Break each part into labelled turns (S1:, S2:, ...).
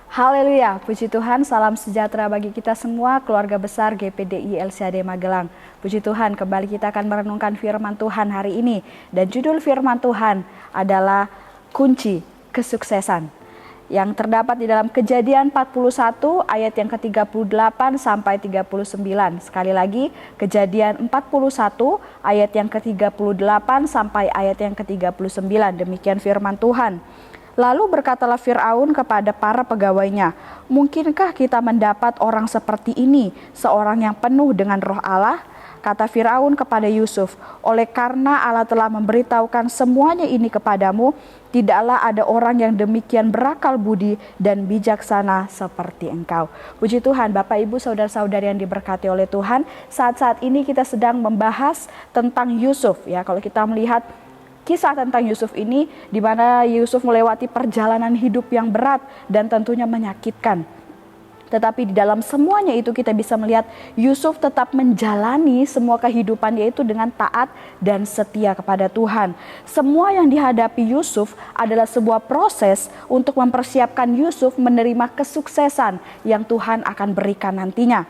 S1: Haleluya, puji Tuhan, salam sejahtera bagi kita semua, keluarga besar GPDI LCAD Magelang. Puji Tuhan, kembali kita akan merenungkan firman Tuhan hari ini. Dan judul firman Tuhan adalah kunci kesuksesan. Yang terdapat di dalam Kejadian 41 ayat yang ke-38 sampai 39. Sekali lagi, Kejadian 41 ayat yang ke-38 sampai ayat yang ke-39. Demikian firman Tuhan. Lalu berkatalah Fir'aun kepada para pegawainya, "Mungkinkah kita mendapat orang seperti ini, seorang yang penuh dengan roh Allah?" Kata Fir'aun kepada Yusuf, "Oleh karena Allah telah memberitahukan semuanya ini kepadamu, tidaklah ada orang yang demikian berakal budi dan bijaksana seperti engkau." Puji Tuhan, Bapak Ibu Saudara-saudari yang diberkati oleh Tuhan, saat-saat ini kita sedang membahas tentang Yusuf. Ya, kalau kita melihat kisah tentang Yusuf ini, di mana Yusuf melewati perjalanan hidup yang berat dan tentunya menyakitkan. Tetapi di dalam semuanya itu kita bisa melihat Yusuf tetap menjalani semua kehidupannya itu dengan taat dan setia kepada Tuhan. Semua yang dihadapi Yusuf adalah sebuah proses untuk mempersiapkan Yusuf menerima kesuksesan yang Tuhan akan berikan nantinya.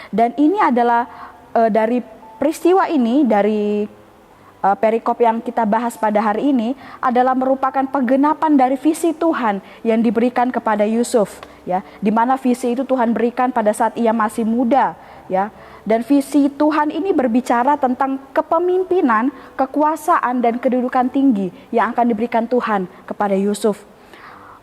S1: Dan ini adalah dari peristiwa ini, dari perikop yang kita bahas pada hari ini adalah merupakan penggenapan dari visi Tuhan yang diberikan kepada Yusuf, ya, di mana visi itu Tuhan berikan pada saat ia masih muda, ya. Dan visi Tuhan ini berbicara tentang kepemimpinan, kekuasaan dan kedudukan tinggi yang akan diberikan Tuhan kepada Yusuf.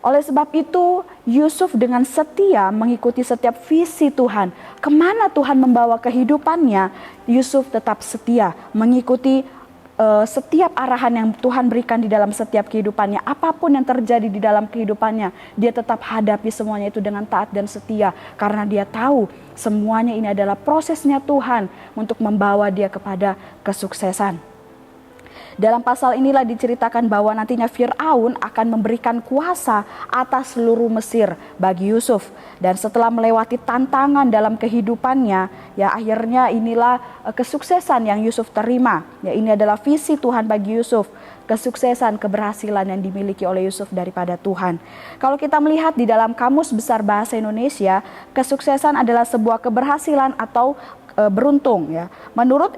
S1: Oleh sebab itu, Yusuf dengan setia mengikuti setiap visi Tuhan. Kemana Tuhan membawa kehidupannya, Yusuf tetap setia mengikuti setiap arahan yang Tuhan berikan di dalam setiap kehidupannya. Apapun yang terjadi di dalam kehidupannya, dia tetap hadapi semuanya itu dengan taat dan setia. Karena dia tahu semuanya ini adalah prosesnya Tuhan untuk membawa dia kepada kesuksesan. Dalam pasal inilah diceritakan bahwa nantinya Fir'aun akan memberikan kuasa atas seluruh Mesir bagi Yusuf. Dan setelah melewati tantangan dalam kehidupannya, ya akhirnya inilah kesuksesan yang Yusuf terima. Ya, ini adalah visi Tuhan bagi Yusuf. Kesuksesan, keberhasilan yang dimiliki oleh Yusuf daripada Tuhan. Kalau kita melihat di dalam Kamus Besar Bahasa Indonesia, kesuksesan adalah sebuah keberhasilan atau beruntung, ya. Menurut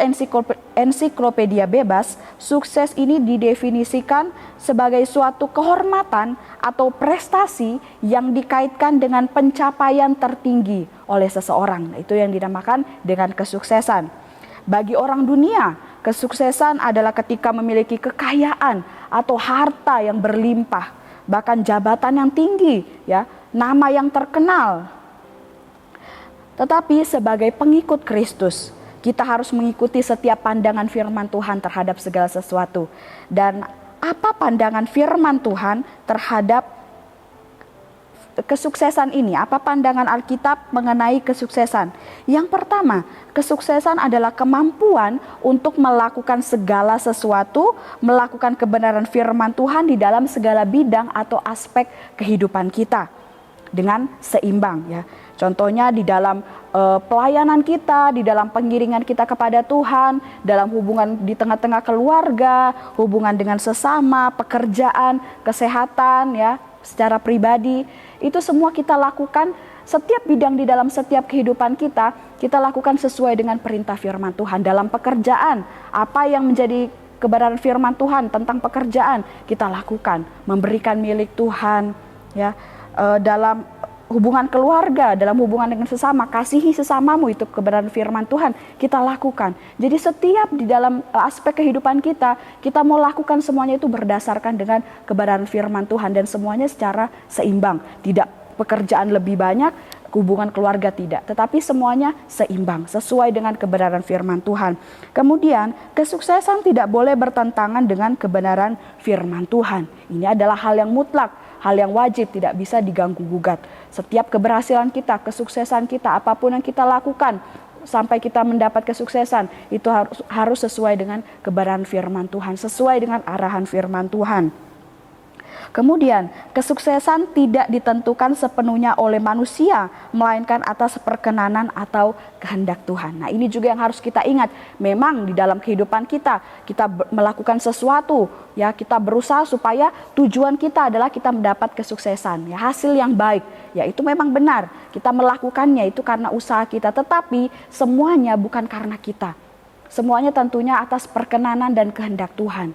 S1: ensiklopedia bebas, sukses ini didefinisikan sebagai suatu kehormatan atau prestasi yang dikaitkan dengan pencapaian tertinggi oleh seseorang. Itu yang dinamakan dengan kesuksesan. Bagi orang dunia, kesuksesan adalah ketika memiliki kekayaan atau harta yang berlimpah, bahkan jabatan yang tinggi, ya, nama yang terkenal. Tetapi sebagai pengikut Kristus, kita harus mengikuti setiap pandangan firman Tuhan terhadap segala sesuatu. Dan apa pandangan firman Tuhan terhadap kesuksesan ini? Apa pandangan Alkitab mengenai kesuksesan? Yang pertama, kesuksesan adalah kemampuan untuk melakukan segala sesuatu, melakukan kebenaran firman Tuhan di dalam segala bidang atau aspek kehidupan kita dengan seimbang, ya. Contohnya di dalam pelayanan kita, di dalam pengiringan kita kepada Tuhan, dalam hubungan di tengah-tengah keluarga, hubungan dengan sesama, pekerjaan, kesehatan, ya, secara pribadi. Itu semua kita lakukan, setiap bidang di dalam setiap kehidupan kita lakukan sesuai dengan perintah firman Tuhan. Dalam pekerjaan, apa yang menjadi kebenaran firman Tuhan tentang pekerjaan, kita lakukan, memberikan milik Tuhan, ya. Dalam hubungan keluarga, dalam hubungan dengan sesama, kasihi sesamamu, itu kebenaran firman Tuhan kita lakukan. Jadi setiap di dalam aspek kehidupan kita mau lakukan semuanya itu berdasarkan dengan kebenaran firman Tuhan dan semuanya secara seimbang. Tidak pekerjaan lebih banyak, hubungan keluarga tidak, tetapi semuanya seimbang sesuai dengan kebenaran firman Tuhan. Kemudian kesuksesan tidak boleh bertentangan dengan kebenaran firman Tuhan. Ini adalah hal yang mutlak, hal yang wajib, tidak bisa diganggu gugat. Setiap keberhasilan kita, kesuksesan kita, apapun yang kita lakukan sampai kita mendapat kesuksesan, itu harus sesuai dengan kebenaran firman Tuhan, sesuai dengan arahan firman Tuhan. Kemudian, kesuksesan tidak ditentukan sepenuhnya oleh manusia, melainkan atas perkenanan atau kehendak Tuhan. Nah, ini juga yang harus kita ingat. Memang di dalam kehidupan kita melakukan sesuatu, ya, kita berusaha supaya tujuan kita adalah kita mendapat kesuksesan, ya, hasil yang baik. Ya, itu memang benar. Kita melakukannya itu karena usaha kita, tetapi semuanya bukan karena kita. Semuanya tentunya atas perkenanan dan kehendak Tuhan.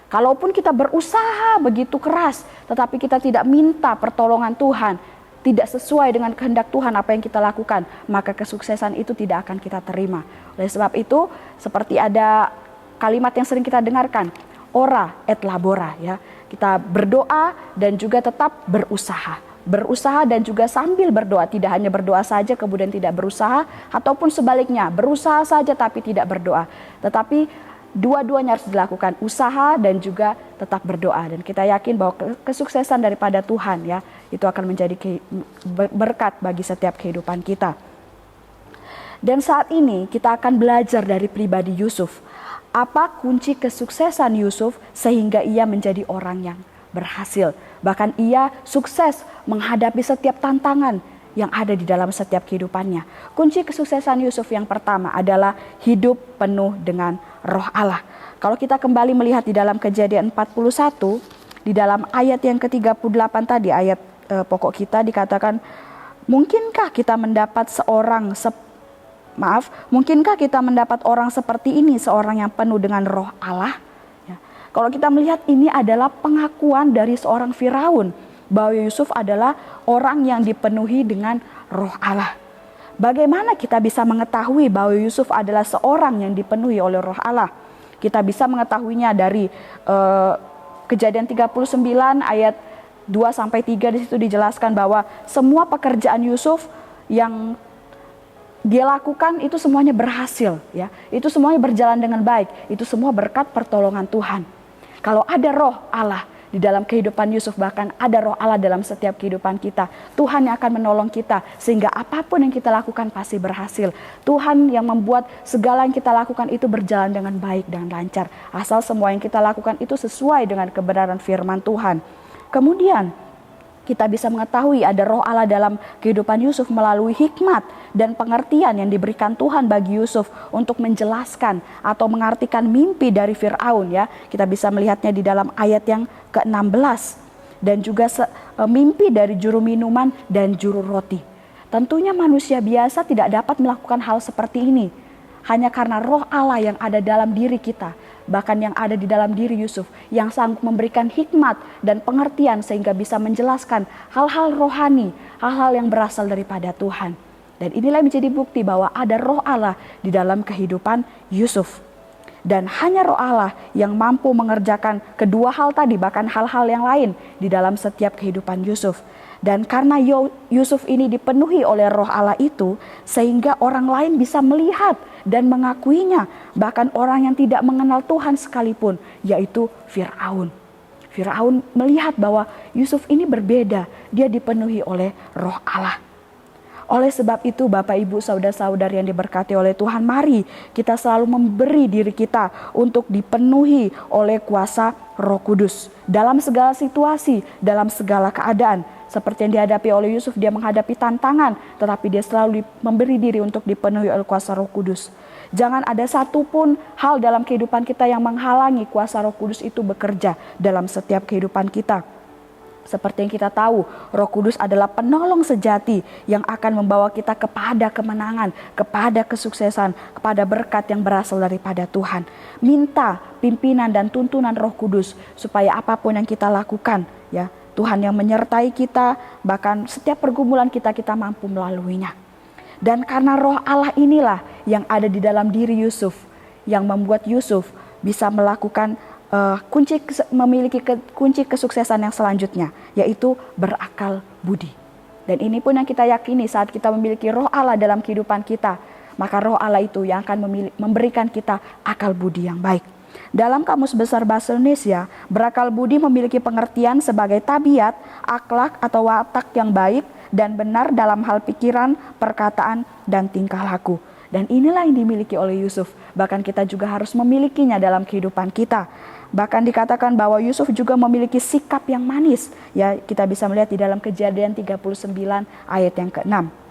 S1: Kalaupun kita berusaha begitu keras, tetapi kita tidak minta pertolongan Tuhan, tidak sesuai dengan kehendak Tuhan apa yang kita lakukan, maka kesuksesan itu tidak akan kita terima. Oleh sebab itu, seperti ada kalimat yang sering kita dengarkan, ora et labora, ya. Kita berdoa dan juga tetap berusaha. Berusaha dan juga sambil berdoa, tidak hanya berdoa saja kemudian tidak berusaha, ataupun sebaliknya, berusaha saja tapi tidak berdoa. Tetapi dua-duanya harus dilakukan, usaha dan juga tetap berdoa. Dan kita yakin bahwa kesuksesan daripada Tuhan, ya, itu akan menjadi berkat bagi setiap kehidupan kita. Dan saat ini kita akan belajar dari pribadi Yusuf. Apa kunci kesuksesan Yusuf sehingga ia menjadi orang yang berhasil. Bahkan ia sukses menghadapi setiap tantangan yang ada di dalam setiap kehidupannya. Kunci kesuksesan Yusuf yang pertama adalah hidup penuh dengan Roh Allah. Kalau kita kembali melihat di dalam Kejadian 41, di dalam ayat yang ke-38 tadi, ayat pokok kita dikatakan, mungkinkah kita mendapat mungkinkah kita mendapat orang seperti ini, seorang yang penuh dengan Roh Allah? Ya. Kalau kita melihat ini adalah pengakuan dari seorang Firaun bahwa Yusuf adalah orang yang dipenuhi dengan Roh Allah. Bagaimana kita bisa mengetahui bahwa Yusuf adalah seorang yang dipenuhi oleh Roh Allah? Kita bisa mengetahuinya dari Kejadian 39 ayat 2-3, di situ dijelaskan bahwa semua pekerjaan Yusuf yang dia lakukan itu semuanya berhasil, ya. Itu semuanya berjalan dengan baik. Itu semua berkat pertolongan Tuhan. Kalau ada Roh Allah di dalam kehidupan Yusuf, bahkan ada Roh Allah dalam setiap kehidupan kita, Tuhan yang akan menolong kita sehingga apapun yang kita lakukan pasti berhasil. Tuhan yang membuat segala yang kita lakukan itu berjalan dengan baik dan lancar, asal semua yang kita lakukan itu sesuai dengan kebenaran firman Tuhan. Kemudian kita bisa mengetahui ada Roh Allah dalam kehidupan Yusuf melalui hikmat dan pengertian yang diberikan Tuhan bagi Yusuf untuk menjelaskan atau mengartikan mimpi dari Firaun, ya. Kita bisa melihatnya di dalam ayat yang ke-16 dan juga mimpi dari juru minuman dan juru roti. Tentunya manusia biasa tidak dapat melakukan hal seperti ini. Hanya karena Roh Allah yang ada dalam diri kita, bahkan yang ada di dalam diri Yusuf, yang sanggup memberikan hikmat dan pengertian sehingga bisa menjelaskan hal-hal rohani, hal-hal yang berasal daripada Tuhan. Dan inilah yang menjadi bukti bahwa ada Roh Allah di dalam kehidupan Yusuf. Dan hanya Roh Allah yang mampu mengerjakan kedua hal tadi, bahkan hal-hal yang lain di dalam setiap kehidupan Yusuf. Dan karena Yusuf ini dipenuhi oleh Roh Allah itu, sehingga orang lain bisa melihat dan mengakuinya, bahkan orang yang tidak mengenal Tuhan sekalipun, yaitu Firaun. Firaun melihat bahwa Yusuf ini berbeda, dia dipenuhi oleh Roh Allah. Oleh sebab itu, Bapak, Ibu, saudara-saudari yang diberkati oleh Tuhan, mari kita selalu memberi diri kita untuk dipenuhi oleh kuasa Roh Kudus dalam segala situasi, dalam segala keadaan. Seperti yang dihadapi oleh Yusuf, dia menghadapi tantangan, tetapi dia selalu memberi diri untuk dipenuhi oleh kuasa Roh Kudus. Jangan ada satupun hal dalam kehidupan kita yang menghalangi kuasa Roh Kudus itu bekerja dalam setiap kehidupan kita. Seperti yang kita tahu, Roh Kudus adalah penolong sejati yang akan membawa kita kepada kemenangan, kepada kesuksesan, kepada berkat yang berasal daripada Tuhan. Minta pimpinan dan tuntunan Roh Kudus supaya apapun yang kita lakukan, ya, Tuhan yang menyertai kita, bahkan setiap pergumulan kita mampu melaluinya. Dan karena Roh Allah inilah yang ada di dalam diri Yusuf, yang membuat Yusuf bisa melakukan memiliki kunci kesuksesan yang selanjutnya, yaitu berakal budi. Dan ini pun yang kita yakini, saat kita memiliki Roh Allah dalam kehidupan kita, maka Roh Allah itu yang akan memberikan kita akal budi yang baik. Dalam Kamus Besar Bahasa Indonesia, berakal budi memiliki pengertian sebagai tabiat, akhlak atau watak yang baik dan benar dalam hal pikiran, perkataan, dan tingkah laku. Dan inilah yang dimiliki oleh Yusuf. Bahkan kita juga harus memilikinya dalam kehidupan kita. Bahkan dikatakan bahwa Yusuf juga memiliki sikap yang manis. Ya, kita bisa melihat di dalam Kejadian 39 ayat yang ke-6.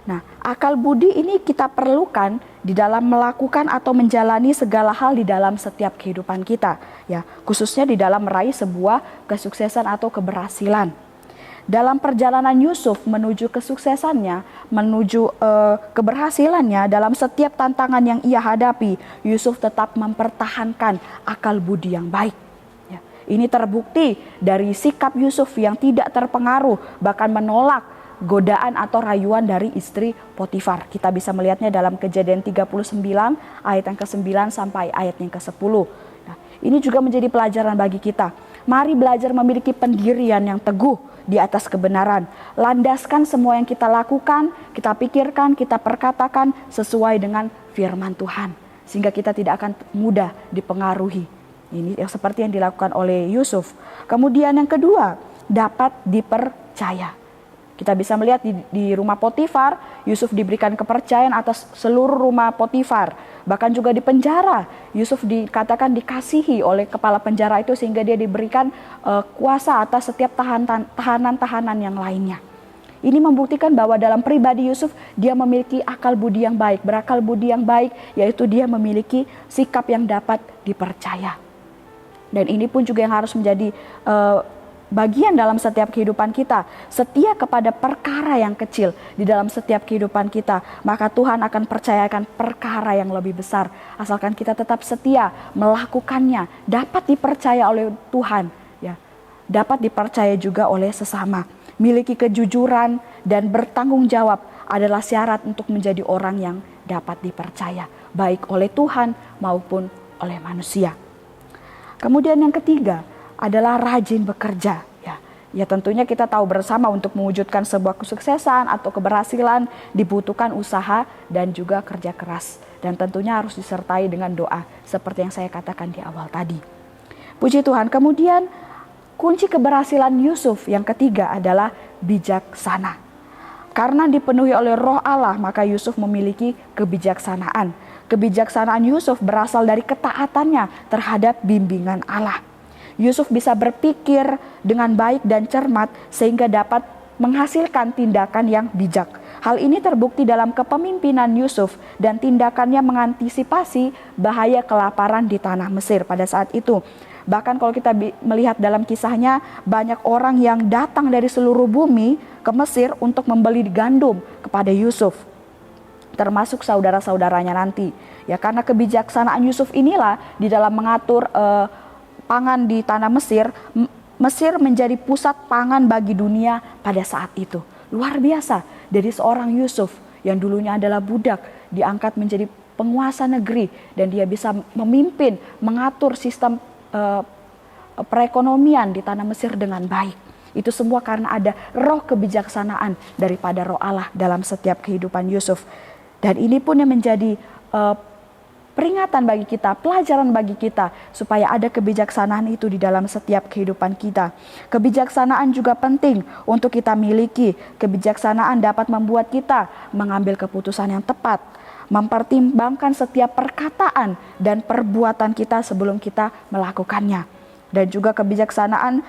S1: Nah, akal budi ini kita perlukan di dalam melakukan atau menjalani segala hal di dalam setiap kehidupan kita, ya, khususnya di dalam meraih sebuah kesuksesan atau keberhasilan. Dalam perjalanan Yusuf menuju kesuksesannya, menuju keberhasilannya, dalam setiap tantangan yang ia hadapi, Yusuf tetap mempertahankan akal budi yang baik. Ya, ini terbukti dari sikap Yusuf yang tidak terpengaruh, bahkan menolak godaan atau rayuan dari istri Potifar. Kita bisa melihatnya dalam Kejadian 39 ayat yang ke-9 sampai ayat yang ke-10. Nah, ini juga menjadi pelajaran bagi kita. Mari belajar memiliki pendirian yang teguh di atas kebenaran. Landaskan semua yang kita lakukan, kita pikirkan, kita perkatakan sesuai dengan firman Tuhan. Sehingga kita tidak akan mudah dipengaruhi. Ini yang seperti yang dilakukan oleh Yusuf. Kemudian yang kedua, dapat dipercaya. Kita bisa melihat di rumah Potifar, Yusuf diberikan kepercayaan atas seluruh rumah Potifar. Bahkan juga di penjara, Yusuf dikatakan dikasihi oleh kepala penjara itu sehingga dia diberikan kuasa atas setiap tahanan-tahanan yang lainnya. Ini membuktikan bahwa dalam pribadi Yusuf, dia memiliki akal budi yang baik, berakal budi yang baik, yaitu dia memiliki sikap yang dapat dipercaya. Dan ini pun juga yang harus menjadi bagian dalam setiap kehidupan kita. Setia kepada perkara yang kecil di dalam setiap kehidupan kita, maka Tuhan akan percayakan perkara yang lebih besar. Asalkan kita tetap setia melakukannya, dapat dipercaya oleh Tuhan, ya, dapat dipercaya juga oleh sesama. Miliki kejujuran dan bertanggung jawab adalah syarat untuk menjadi orang yang dapat dipercaya, baik oleh Tuhan maupun oleh manusia. Kemudian yang ketiga adalah rajin bekerja. Ya tentunya kita tahu bersama untuk mewujudkan sebuah kesuksesan atau keberhasilan dibutuhkan usaha dan juga kerja keras. Dan tentunya harus disertai dengan doa seperti yang saya katakan di awal tadi. Puji Tuhan. Kemudian kunci keberhasilan Yusuf yang ketiga adalah bijaksana. Karena dipenuhi oleh Roh Allah, maka Yusuf memiliki kebijaksanaan. Kebijaksanaan Yusuf berasal dari ketaatannya terhadap bimbingan Allah. Yusuf bisa berpikir dengan baik dan cermat sehingga dapat menghasilkan tindakan yang bijak. Hal ini terbukti dalam kepemimpinan Yusuf dan tindakannya mengantisipasi bahaya kelaparan di tanah Mesir pada saat itu. Bahkan kalau kita melihat dalam kisahnya, banyak orang yang datang dari seluruh bumi ke Mesir untuk membeli gandum kepada Yusuf, termasuk saudara-saudaranya nanti. Ya, karena kebijaksanaan Yusuf inilah di dalam mengatur pangan di tanah Mesir, Mesir menjadi pusat pangan bagi dunia pada saat itu. Luar biasa, dari seorang Yusuf yang dulunya adalah budak, diangkat menjadi penguasa negeri dan dia bisa memimpin, mengatur sistem perekonomian di tanah Mesir dengan baik. Itu semua karena ada roh kebijaksanaan daripada Roh Allah dalam setiap kehidupan Yusuf. Dan ini pun yang menjadi peringatan bagi kita, pelajaran bagi kita supaya ada kebijaksanaan itu di dalam setiap kehidupan kita. Kebijaksanaan juga penting untuk kita miliki. Kebijaksanaan dapat membuat kita mengambil keputusan yang tepat, mempertimbangkan setiap perkataan dan perbuatan kita sebelum kita melakukannya. Dan juga kebijaksanaan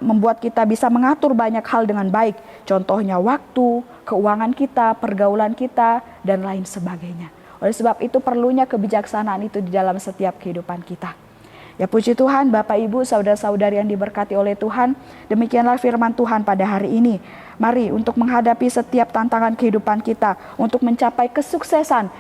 S1: membuat kita bisa mengatur banyak hal dengan baik. Contohnya waktu, keuangan kita, pergaulan kita, dan lain sebagainya. Oleh sebab itu perlunya kebijaksanaan itu di dalam setiap kehidupan kita. Ya puji Tuhan, Bapak Ibu, saudara-saudari yang diberkati oleh Tuhan, demikianlah firman Tuhan pada hari ini. Mari untuk menghadapi setiap tantangan kehidupan kita, untuk mencapai kesuksesan,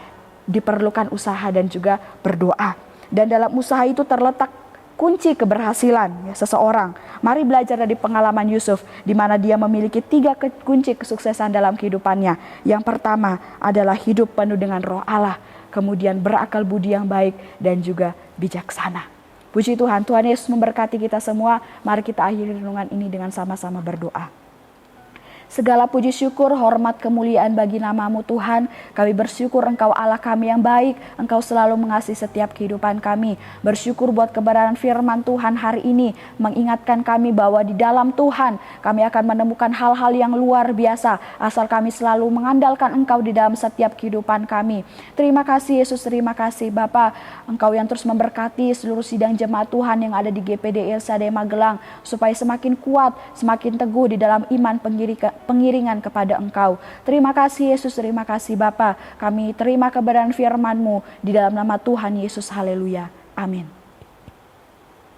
S1: diperlukan usaha dan juga berdoa. Dan dalam usaha itu terletak kunci keberhasilan seseorang. Mari belajar dari pengalaman Yusuf, di mana dia memiliki 3 kunci kesuksesan dalam kehidupannya. Yang pertama adalah hidup penuh dengan Roh Allah, kemudian berakal budi yang baik dan juga bijaksana. Puji Tuhan, Tuhan Yesus memberkati kita semua. Mari kita akhiri renungan ini dengan sama-sama berdoa. Segala puji syukur, hormat, kemuliaan bagi nama-Mu Tuhan. Kami bersyukur Engkau Allah kami yang baik. Engkau selalu mengasihi setiap kehidupan kami. Bersyukur buat kebenaran firman Tuhan hari ini. Mengingatkan kami bahwa di dalam Tuhan kami akan menemukan hal-hal yang luar biasa. Asal kami selalu mengandalkan Engkau di dalam setiap kehidupan kami. Terima kasih Yesus, terima kasih Bapa. Engkau yang terus memberkati seluruh sidang jemaat Tuhan yang ada di GPD LCD Magelang. Supaya semakin kuat, semakin teguh di dalam iman pengiringan kepada Engkau. Terima kasih Yesus, terima kasih Bapa. Kami terima kebenaran firman-Mu di dalam nama Tuhan Yesus. Haleluya. Amin.